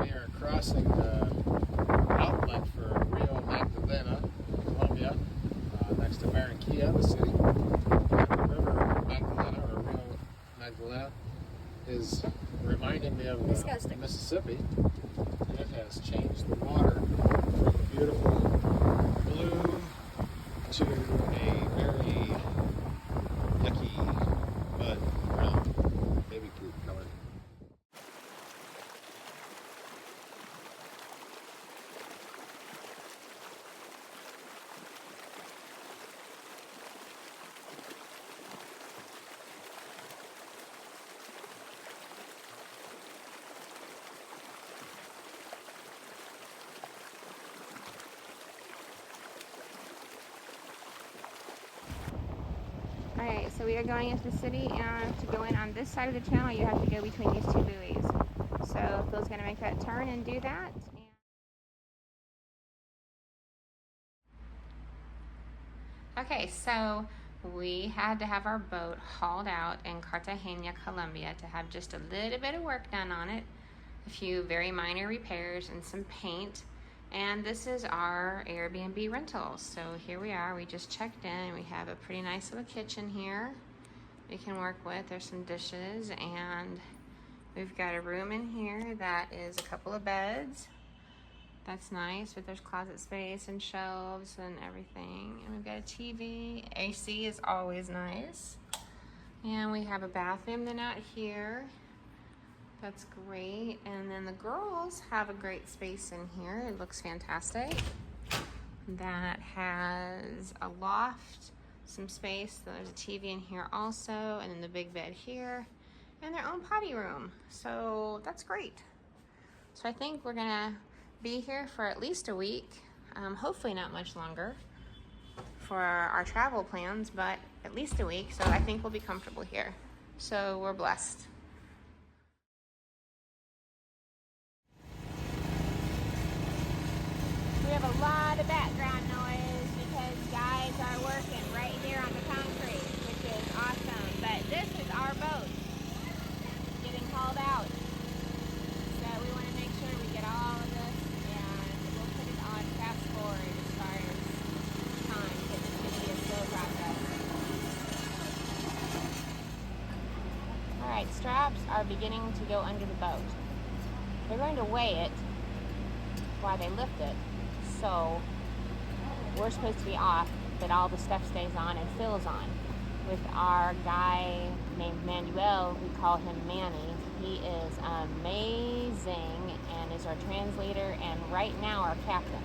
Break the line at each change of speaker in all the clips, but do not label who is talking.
We are crossing the outlet for Rio Magdalena, Colombia, next to Barranquilla, the city. The river Magdalena, or Rio Magdalena, is reminding me of Mississippi. It has changed the water from a beautiful blue to a very yucky mud brown baby poop color.
Alright, so we are going into the city, and to go in on this side of the channel, you have to go between these two buoys. So Phil's going to make that turn and do that. Okay, so we had to have our boat hauled out in Cartagena, Colombia, to have just a little bit of work done on it. A few very minor repairs and some paint. And this is our Airbnb rental. So here we are, we just checked in. We have a pretty nice little kitchen here we can work with. There's some dishes, and we've got a room in here that is a couple of beds. That's nice, but there's closet space and shelves and everything. And we've got a TV. AC is always nice. And we have a bathroom then out here. That's great. And then the girls have a great space in here. It looks fantastic. That has a loft, some space. There's a TV in here also, and then the big bed here, and their own potty room. So that's great. So I think we're gonna be here for at least a week, hopefully not much longer for our travel plans, but at least a week. So I think we'll be comfortable here. So we're blessed. We have a lot of background noise because guys are working right here on the concrete, which is awesome. But this is our boat getting hauled out. So we want to make sure we get all of this, and we'll put it on fast forward as far as time, because it's going to be a slow process. Alright, straps are beginning to go under the boat. They're going to weigh it while they lift it. So we're supposed to be off, but all the stuff stays on and Phil's on. With our guy named Manuel, we call him Manny. He is amazing and is our translator, and right now our captain.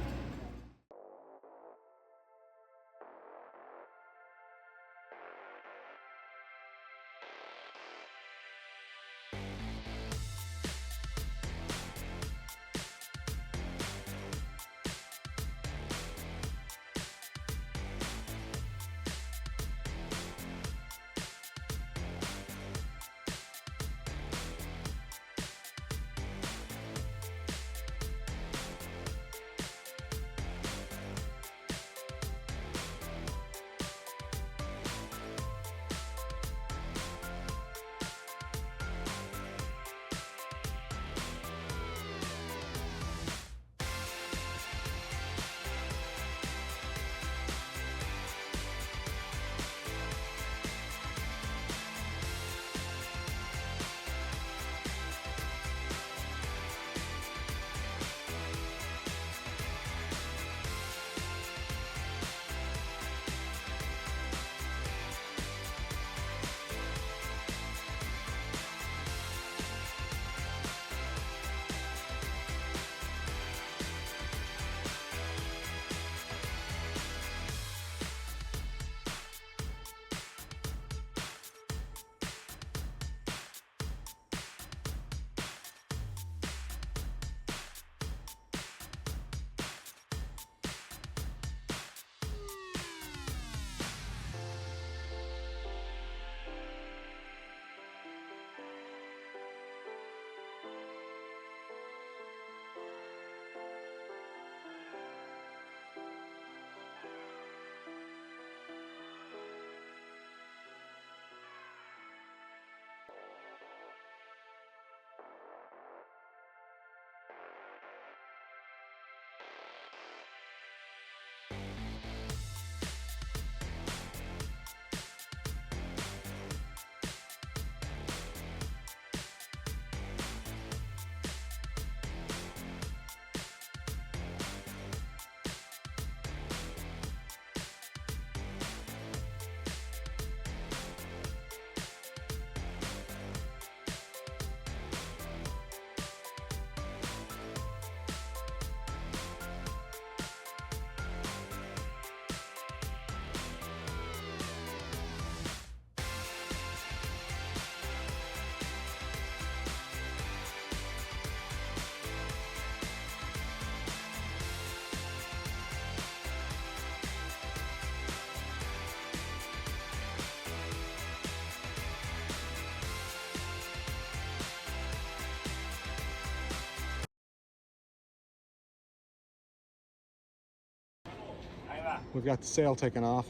We've got the sail taken off.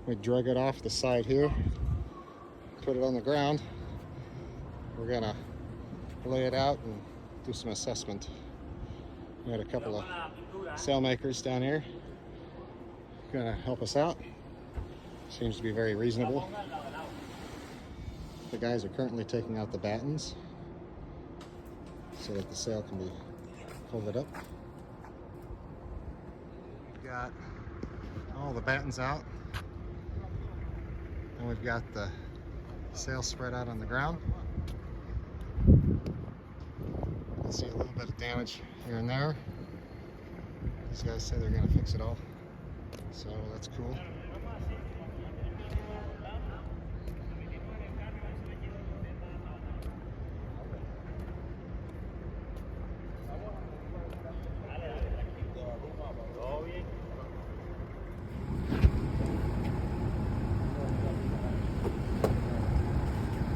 We drug it off the side here, put it on the ground. We're gonna lay it out and do some assessment. We had a couple of sail makers down here gonna help us out. Seems to be very reasonable. The guys are currently taking out the battens so that the sail can be folded up. We've got all the battens out, and we've got the sail spread out on the ground. You can see a little bit of damage here and there. These guys say they're going to fix it all, so that's cool.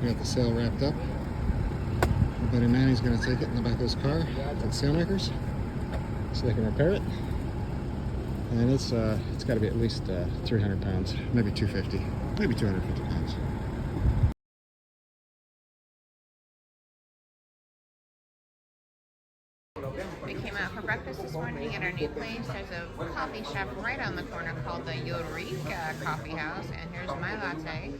We got the sail wrapped up. My buddy Manny's going to take it in the back of his car to the sailmakers so they can repair it. And it's got to be at least 300 pounds, maybe 250, maybe 250 pounds.
We came out for breakfast this morning at our new place. There's a coffee shop right on the corner called the Eureka Coffee House. And here's my latte.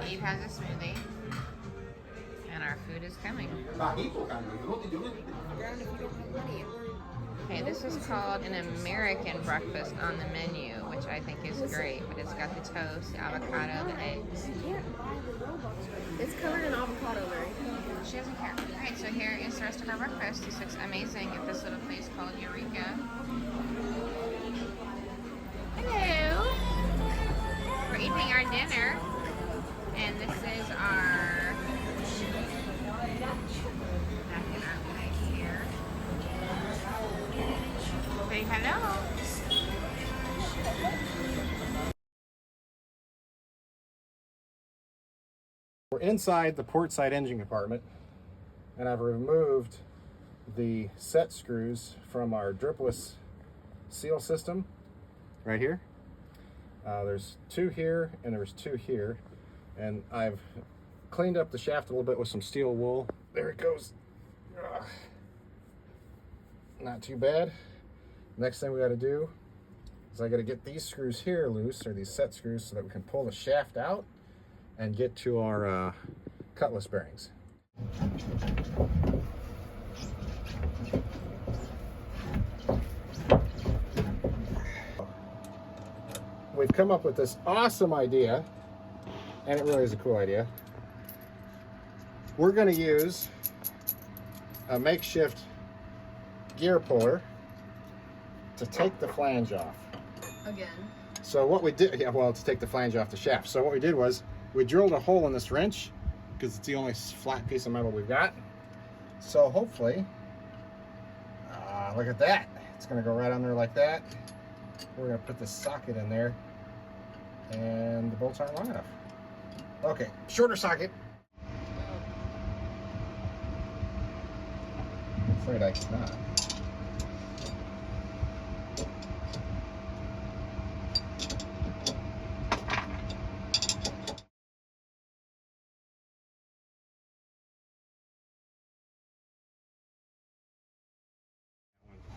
Eve has a smoothie. And our food is coming. Okay, this is called an American breakfast on the menu, which I think is great. But it's got the toast, avocado, the eggs.
It's covered in avocado, right?
She doesn't care. Alright, so here is the rest of our breakfast. This looks amazing at this little place called Eureka. Hello! We're eating our dinner. And this is our back in our place here. Say hello.
We're inside the port side engine compartment, and I've removed the set screws from our dripless seal system right here. There's two here and there's two here, and I've cleaned up the shaft a little bit with some steel wool. There it goes. Ugh. Not too bad. Next thing we got to do is I got to get these screws here loose, or these set screws, so that we can pull the shaft out and get to our cutlass bearings. We've come up with this awesome idea, and it really is a cool idea. We're going to use a makeshift gear puller to take the flange off.
Again.
So what we did, to take the flange off the shaft. So what we did was we drilled a hole in this wrench because it's the only flat piece of metal we've got. So hopefully, look at that. It's going to go right on there like that. We're going to put this socket in there, and the bolts aren't long enough. Okay, shorter socket. I'm afraid I cannot.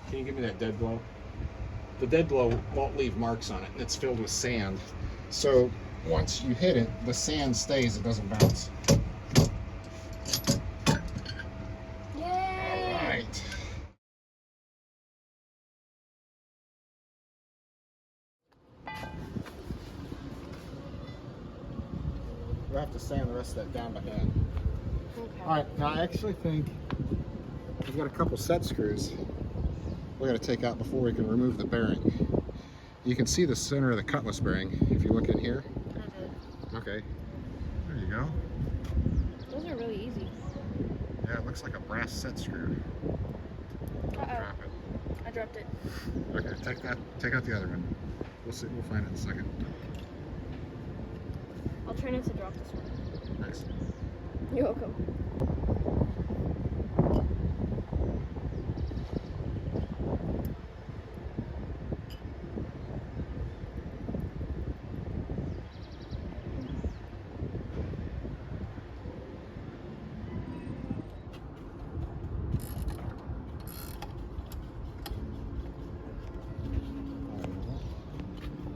Can you give me that dead blow? The dead blow won't leave marks on it, and it's filled with sand. So once you hit it, the sand stays, it doesn't bounce.
Yay!
All right. We'll have to sand the rest of that down by hand.
Okay.
All right, now I actually think we've got a couple set screws we're going to take out before we can remove the bearing. You can see the center of the cutlass bearing if you look in here.
I did.
Okay, there you go.
Those are really easy.
Yeah, it looks like a brass set screw.
Uh-oh.
Drop it.
I dropped it.
Okay, take out the other one. We'll see, we'll find it in a second.
I'll try not to drop this one.
Thanks.
You're welcome.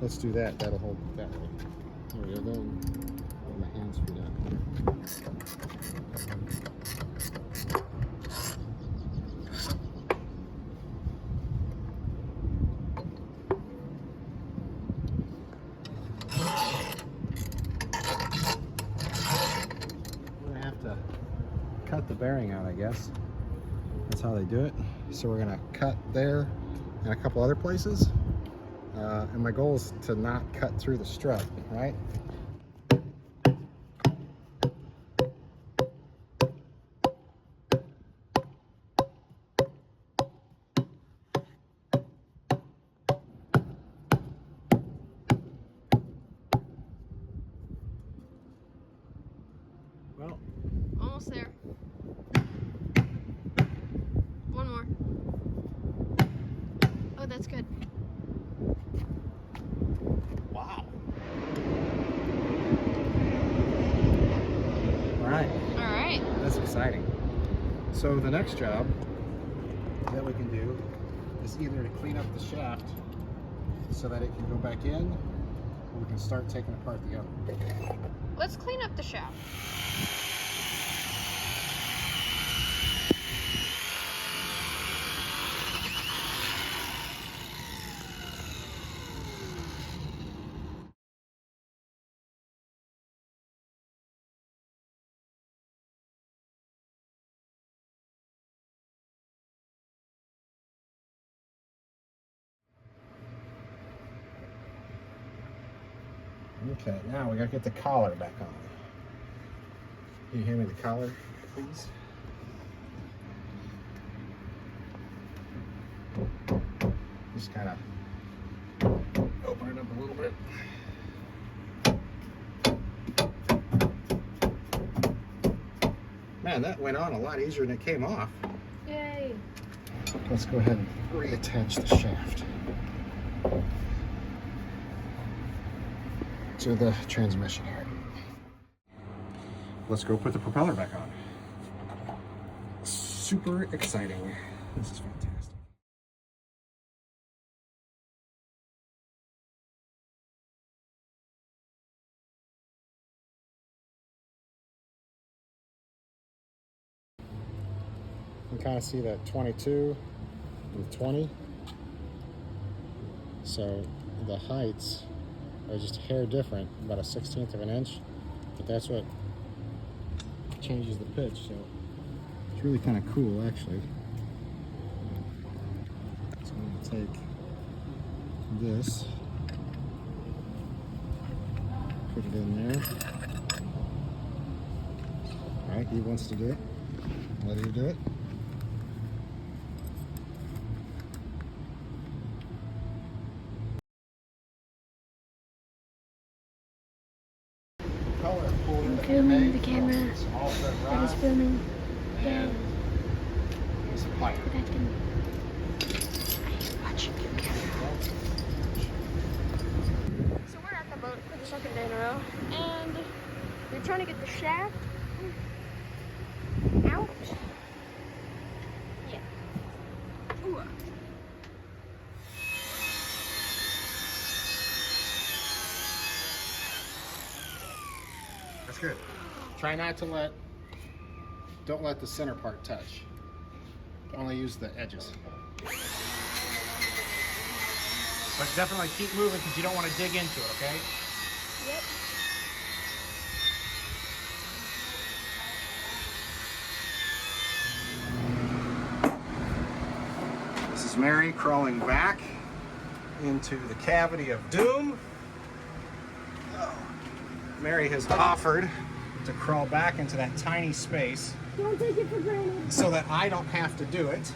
let's do that. That'll hold it that way. There we go. Then my hands free up. We're gonna have to cut the bearing out, I guess. That's how they do it. So we're gonna cut there and a couple other places. And my goal is to not cut through the strut, right? Well,
Almost there. One more. Oh, that's good.
wow. All right.
All right.
That's exciting. So the next job that we can do is either to clean up the shaft so that it can go back in, or we can start taking apart the other.
Let's clean up the shaft.
Okay, now we gotta get the collar back on. Can you hand me the collar, please? Just kind of open it up a little bit. Man, that went on a lot easier than it came off.
Yay.
Let's go ahead and reattach the shaft to the transmission here. Let's go put the propeller back on. Super exciting. This is fantastic. You can kind of see that 22 and 20. So the heights are just a hair different, about a 1/16 of an inch, but that's what changes the pitch. So it's really kind of cool, actually. So I'm going to take this, put it in there. All right, he wants to do it. Let him do it.
I'm filming the camera that is filming
and
the
some pipe.
that can. Watching your camera. So we're at the boat for the second day in a row, and we're trying to get the shaft out. Yeah. Ooh.
That's good. Try not to don't let the center part touch. Only use the edges. But definitely keep moving because you don't want to dig into it, okay?
Yep.
This is Mary crawling back into the cavity of doom. Mary has offered to crawl back into that tiny space.
Don't take it for granted.
So that I don't have to do it,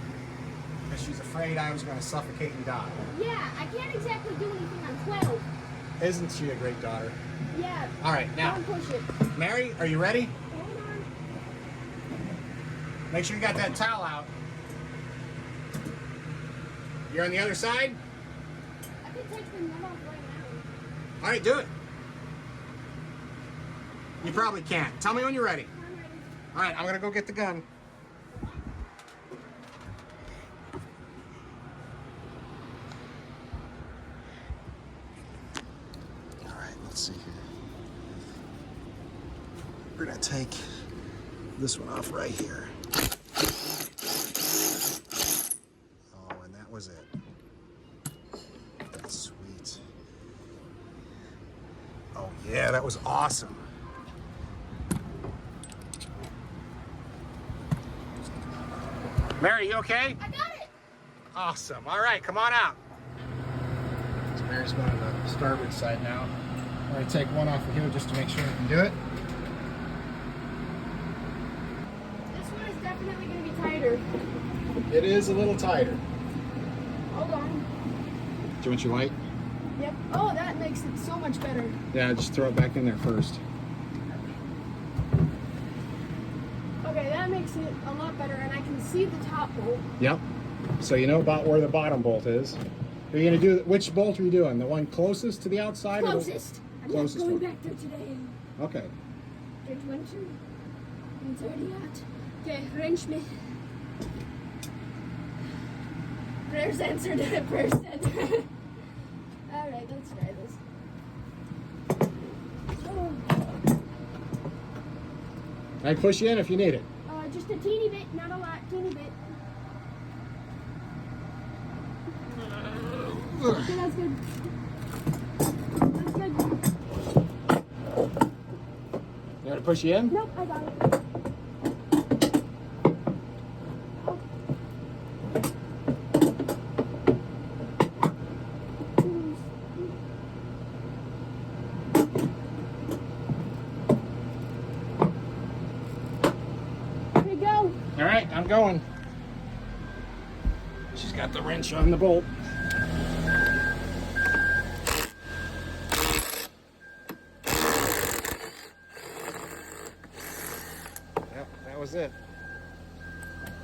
because she's afraid I was going to suffocate and die.
Yeah, I can't exactly do anything on 12.
Isn't she a great daughter?
Yeah.
All right, now,
Don't push it.
Mary, are you ready?
Hold on.
Make sure you got that towel out. You're on the other side?
I can take the net off right now.
All right, do it. You probably can't. Tell me when you're ready.
I'm ready.
All right, I'm going to go get the gun. we're gonna take this one off right here. Oh, and that was it. That's sweet. Oh yeah, that was awesome. Mary, you okay?
I got it!
Awesome. All right, come on out. So Mary's going to the starboard side now. I'm going to take one off of here just to make sure we can do it.
This one is definitely going to be tighter.
It is a little tighter.
Hold on.
Do you want your light?
Yep. Oh, that makes it so much better.
Yeah, just throw it back in there first.
Okay, that makes it a lot better, and I can see the top bolt.
Yep. So you know about where the bottom bolt is. Are you going to do, which bolt are you doing? The one closest to the outside?
Closest. I'm not
Closest
going
one.
back there today.
Okay.
There's one, two. It's already out. Okay, wrench me. Prayers answered. Prayers said. Alright, let's try this. Oh.
I push you in if you need it.
Just a teeny bit, not a lot, teeny bit. Okay, that's good. That's good.
You want to push you in?
Nope, I got it. Here we go.
All right, I'm going. She's got the wrench on the bolt. Yep, that was it.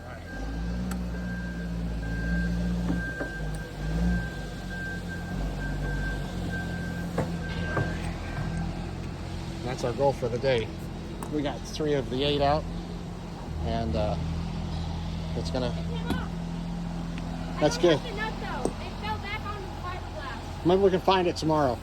All right. That's our goal for the day. We got 3 of the 8 out, and it's gonna. That's good.
The nut, though. It fell back onto the fiberglass.
Maybe we can find it tomorrow.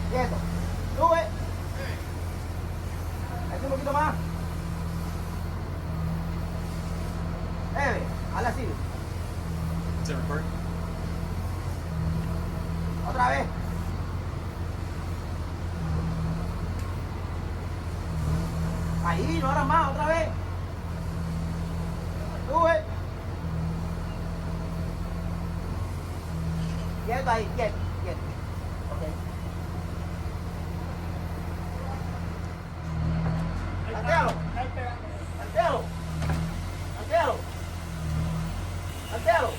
Quieto. Sube. Ahí un poquito más. Hazla así.
Is it recording?
Otra vez. Ahí, no ahora más, otra vez. Sube. Quieto ahí, quieto, quieto. Ok. Saltéalo. Saltéalo. Saltéalo. Saltéalo.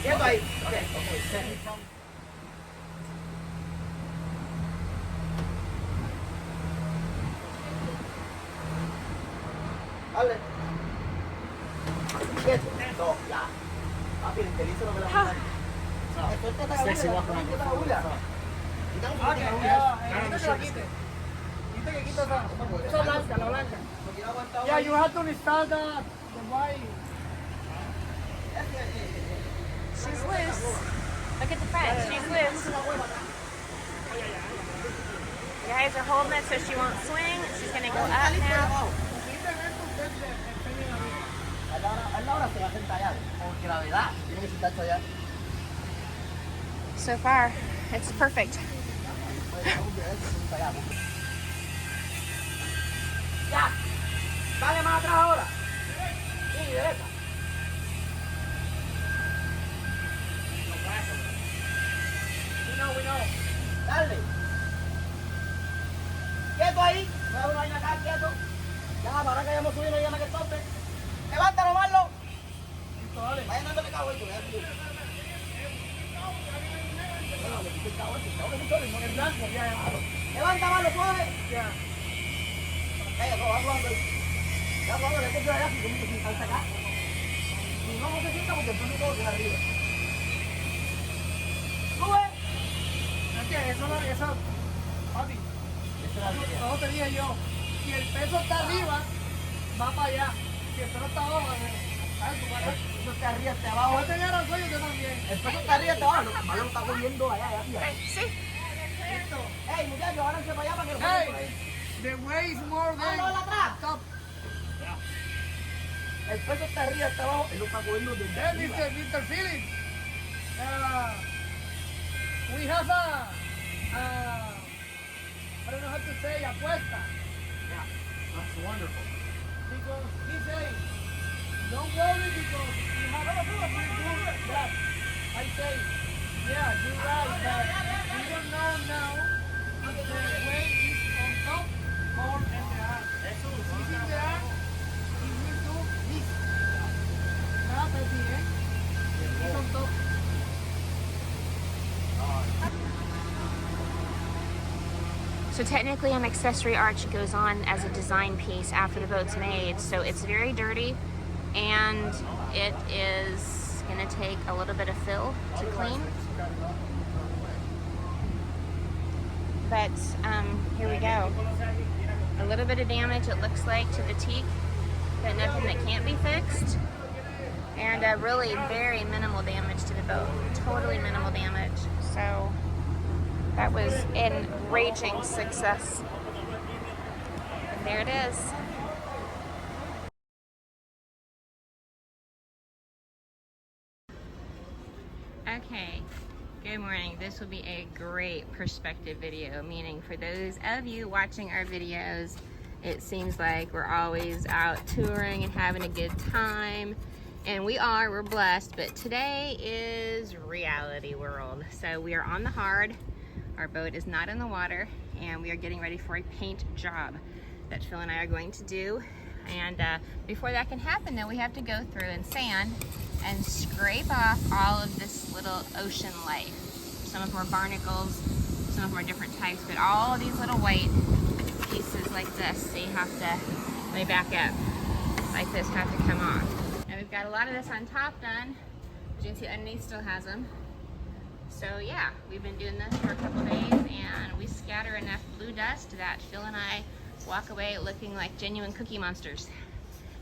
Quieto ahí. Ok, ok. Dale. Quieto. No, ya. Papi, el infeliz no me la va a
Sexy walk around.
Yeah, you have to install the wire.
She's loose. Look at the front. She's loose. You guys are holding it so she won't swing. She's going to go up now.
Ahora se va a sentallar por gravedad. Tiene que sentar allá.
So far, it's perfect.
Ya. Dale más atrás ahora. Sí, derecha. We know. Dale. Quieto ahí. No hay una vaina acá, quieto. Ya, para que hayamos subido, llama que tope. Levántalo, Marlo. Listo, dale. Vaya dándole cabo, voy a subir. Levanta mano, coge.
Yeah.
Lo va jugando. Ya jugando, le puse allá, sin salsa acá. Y no se sienta porque entonces todo queda arriba. Sube.
Es que eso, papi, todo te dije yo. Si el peso está arriba, va para allá. Si el peso está abajo, ¿sabes? Tú para allá.
Eso está arriba, está abajo.
Yo tenía razón, yo también.
El peso está arriba, está abajo. El balón está cogiendo allá, allá.
Sí.
Listo.
Ey, muchachos, ábranse para allá para que lo
Hey,
pongan por ahí.
the way is more than
no, la atrás.
top.
El peso está arriba, está abajo. Él lo está cogiendo desde arriba.
Mr. Phillips, we have I don't know how to say, apuesta.
Yeah, that's wonderful.
Because he said, don't worry because you have a good that. I say, yeah, you're right, but we don't know now if the weight is on top or in the arm. If it's in the arm, it will do this. Not at the end. It's on top.
So technically an accessory arch goes on as a design piece after the boat's made, so it's very dirty and it is going to take a little bit of fill to clean. But here we go. A little bit of damage it looks like to the teak, but nothing that can't be fixed. And really very minimal damage to the boat, totally minimal damage. So that was an raging success. And there it is. Okay, good morning. This will be a great perspective video, meaning for those of you watching our videos, it seems like we're always out touring and having a good time. And we're blessed, but today is reality world. So we are on the hard. Our boat is not in the water, and we are getting ready for a paint job that Phil and I are going to do. And before that can happen, though, we have to go through and sand and scrape off all of this little ocean life. Some of them are barnacles, some of them are different types, but all of these little white pieces like this, so you have to, let me back up, like this, have to come off. And we've got a lot of this on top done. As you can see, underneath still has them. So yeah, we've been doing this for a couple days, and we scatter enough blue dust that Phil and I walk away looking like genuine Cookie Monsters.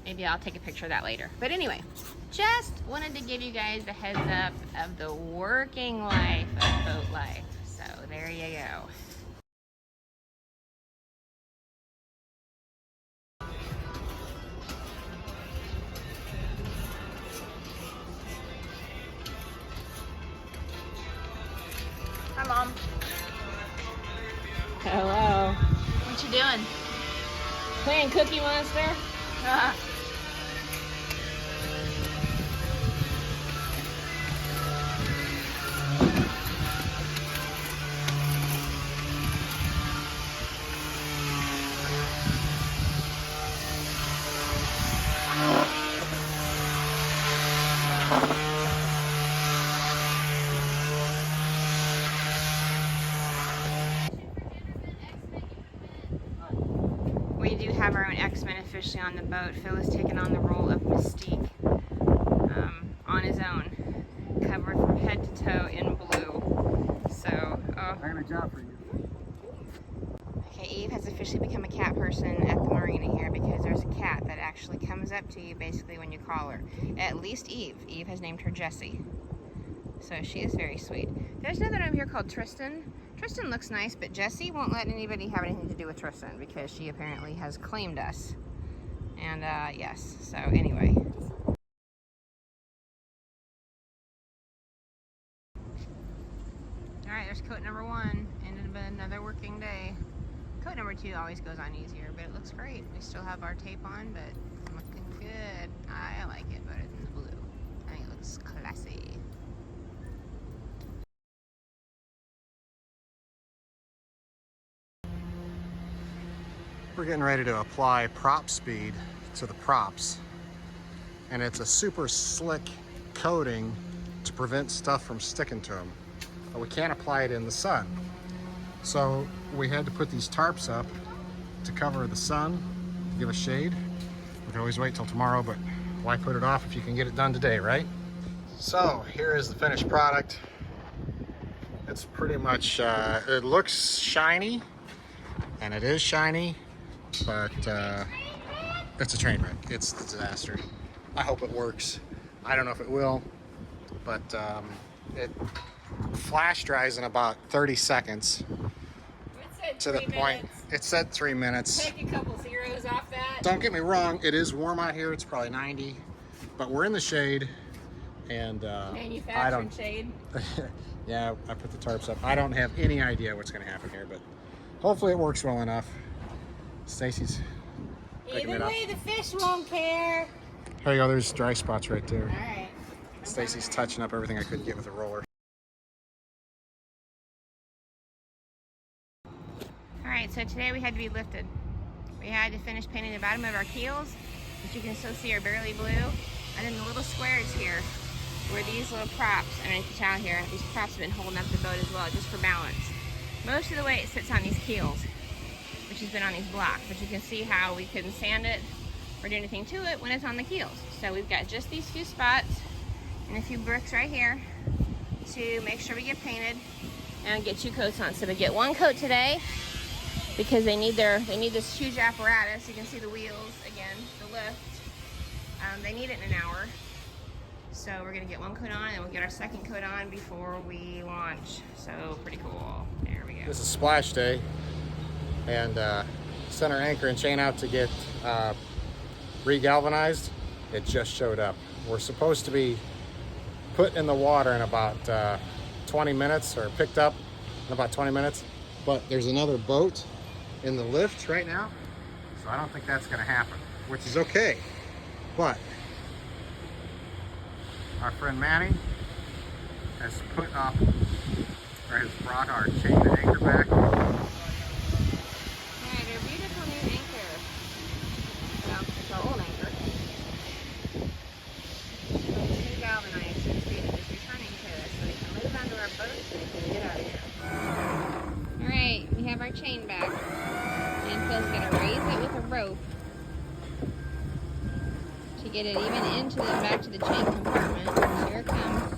Maybe I'll take a picture of that later. But anyway, just wanted to give you guys the heads up of the working life of boat life. So there you go.
Hi, Mom.
Hello.
What you doing?
Playing Cookie Monster? We do have our own X-Men officially on the boat. Phil has taken on the role of Mystique on his own, covered from head to toe in blue. So,
I got a job for you.
Okay, Eve has officially become a cat person at the marina here because there's a cat that actually comes up to you basically when you call her. At least Eve. Eve has named her Jessie. So she is very sweet. There's another one over here called Tristan. Tristan looks nice, but Jessie won't let anybody have anything to do with Tristan because she apparently has claimed us. And yes, so anyway. Alright, there's coat number 1. Ended up another working day. Coat number 2 always goes on easier, but it looks great. We still have our tape on, but looking good. I like it better than the blue. I think it looks classy.
We're getting ready to apply prop speed to the props, and it's a super slick coating to prevent stuff from sticking to them. but we can't apply it in the sun. So we had to put these tarps up to cover the sun, to give us shade. We can always wait till tomorrow, but why put it off if you can get it done today, right? So here is the finished product. It's pretty much, it looks shiny, and it is shiny, but it's a train wreck. It's a disaster. I hope it works. I don't know if it will, but it flash dries in about 30 seconds. To the point. It said 3 minutes.
Take a couple zeros off that.
Don't get me wrong, it is warm out here. It's probably 90, but we're in the shade, and
Manufacturing shade.
Yeah, I put the tarps up. I don't have any idea what's going to happen here, but hopefully it works well enough. Stacy's picking it
Either
up.
way, the fish won't care.
There you go. There's dry spots right there.
All right.
Stacy's touching up everything I couldn't get with a roller.
Alright, so today we had to be lifted. We had to finish painting the bottom of our keels, which you can still see are barely blue. And then the little squares here were these little props underneath the towel here. These props have been holding up the boat as well, just for balance. Most of the way it sits on these keels, which has been on these blocks, but you can see how we couldn't sand it or do anything to it when it's on the keels. So we've got just these few spots and a few bricks right here to make sure we get painted and get 2 coats on. So we get 1 coat today, because they need this huge apparatus. You can see the wheels again, the lift. They need it in an hour. So we're gonna get 1 coat on, and we'll get our 2nd coat on before we launch. So pretty cool. There we go.
This is splash day, and sent our anchor and chain out to get re-galvanized. It just showed up. We're supposed to be put in the water in about 20 minutes, or picked up in about 20 minutes. But there's another boat in the lift right now, so I don't think that's going to happen, which is okay. But our friend Manny has put up, or has brought our chain and anchor back.
Alright, our beautiful new anchor. Well, it's our old anchor. It's new galvanized. It's returning to us, so we can move onto our boat so we can get out of here. Alright, we have our chain back. And Phil's gonna raise it with a rope to get it even into the back to the chain compartment. Here it comes.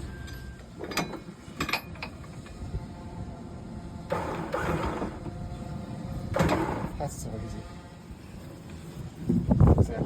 That's so easy. Is that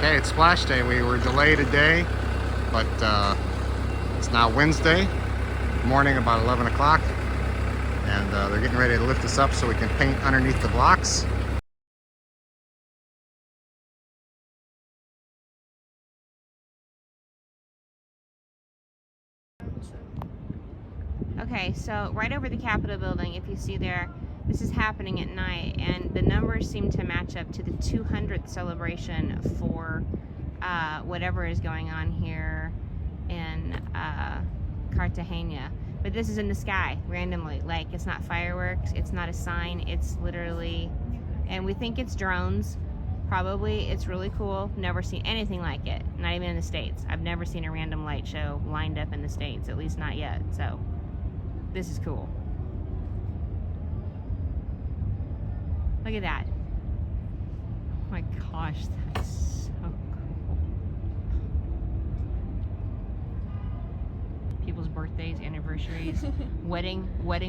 Okay, it's splash day. We were delayed a day, but it's now Wednesday morning, about 11 o'clock, and they're getting ready to lift us up so we can paint underneath the blocks.
Okay, so right over the Capitol building, if you see there, this is happening at night, and the numbers seem to match up to the 200th celebration for whatever is going on here in Cartagena. But this is in the sky, randomly. Like, it's not fireworks, it's not a sign, it's literally, and we think it's drones. Probably. It's really cool. Never seen anything like it. Not even in the States. I've never seen a random light show lined up in the States, at least not yet. So, this is cool. Look at that. Oh my gosh, that's so cool. People's birthdays, anniversaries, wedding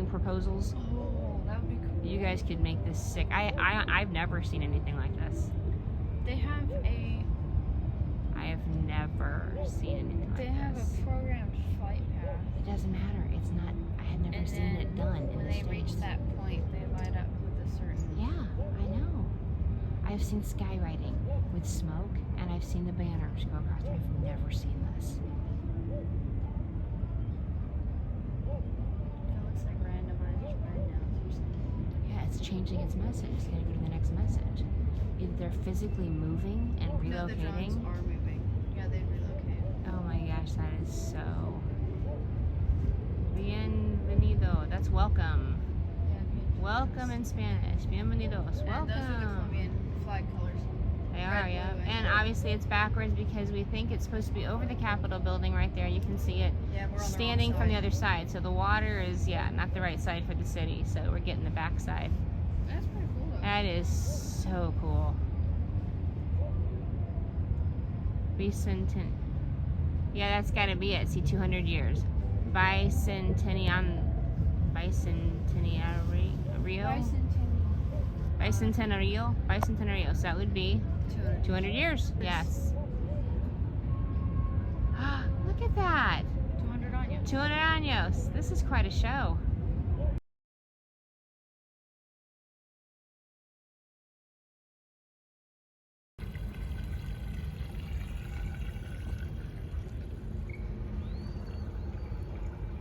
proposals.
Oh, that would be cool.
You guys could make this sick. I've never seen anything like this.
They have
I have never seen anything like this.
They have a programmed flight path.
It doesn't matter. It's not. I had never
And
seen it
then
done in
when
the
they reach
States.
that point, they light up with a certain.
Yeah, I know. I've seen skywriting with smoke, and I've seen the banners go across. I've never seen this.
It looks like randomized burnouts or something.
Yeah, it's changing its message. It's gonna go to the next message. Either they're physically moving and
No, the drones
relocating.
are moving. Yeah, they relocate.
Oh my gosh, that is so. Bienvenido. That's welcome.
Yeah, Vietnamese.
Welcome in Spanish. Bienvenidos.
And those are the
Welcome.
Colombian flag colors.
They
Red,
are, yeah.
blue, and
And
gold.
obviously it's backwards because we think it's supposed to be over the Capitol building right there. You can see it
Yeah, we're on
standing
the wrong
from the
side.
other side. So the water is, yeah, not the right side for the city. So we're getting the back side.
That's pretty cool though.
That is so cool. Bicentennial. Yeah, that's got to be it. See, 200 years. Bicentennial. Bicentennario. So that would be 200 years. Yes. Look at that.
200 on you.
200 años. This is quite a show.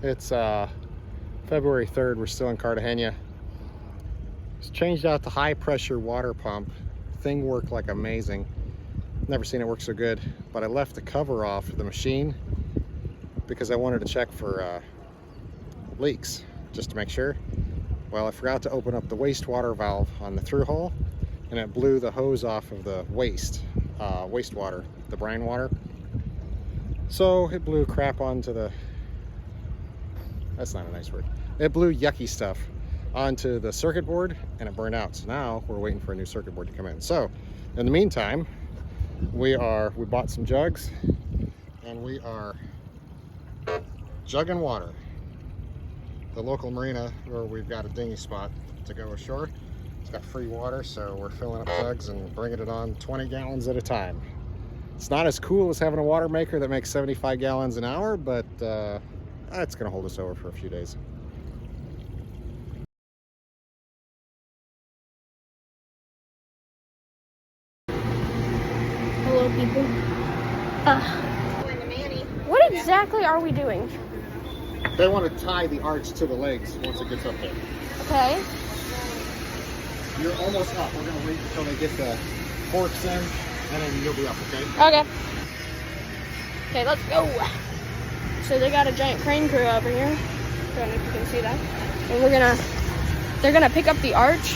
It's February 3rd. We're still in Cartagena. It's changed out the high pressure water pump. Thing worked like amazing. Never seen it work so good. But I left the cover off the machine because I wanted to check for leaks, just to make sure. Well, I forgot to open up the wastewater valve on the through hole, and it blew the hose off of the wastewater, the brine water. So it blew crap onto the, that's not a nice word. It blew yucky stuff onto the circuit board and it burned out. So now we're waiting for a new circuit board to come in. So in the meantime, we bought some jugs and we are jugging water. The local marina where we've got a dinghy spot to go ashore, it's got free water, so we're filling up jugs and bringing it on 20 gallons at a time. It's not as cool as having a water maker that makes 75 gallons an hour, but it's gonna hold us over for a few days.
Hello, people. What exactly are we doing?
They want to tie the arch to the legs once it gets up there.
Okay.
You're almost up. We're gonna wait until they get the forks in, and then you'll be up, okay?
Okay. Okay, let's go. So they got a giant crane crew over here. Don't know if you can see that. And they're gonna pick up the arch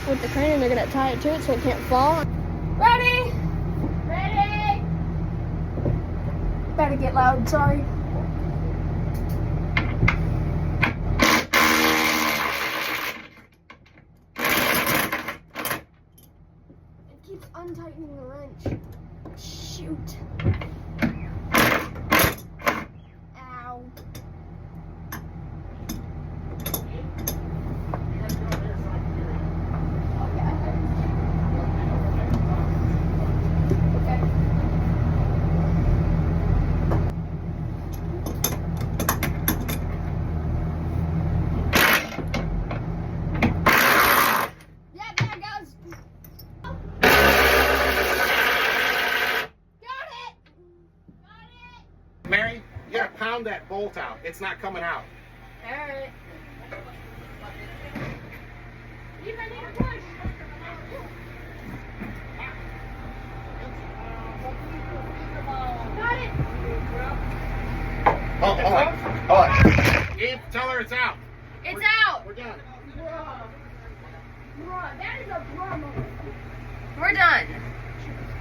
with the crane and they're gonna tie it to it so it can't fall. Ready? Ready? Better get loud, sorry. It keeps untightening the wrench. Shoot. Ow. Okay.
Mary, you gotta pound that bolt out. It's not coming out.
Alright. Eve, I need a push. Got it.
Hold on. Eve, tell her it's out.
It's out.
We're done.
Bruh, that is a bruh moment. We're done.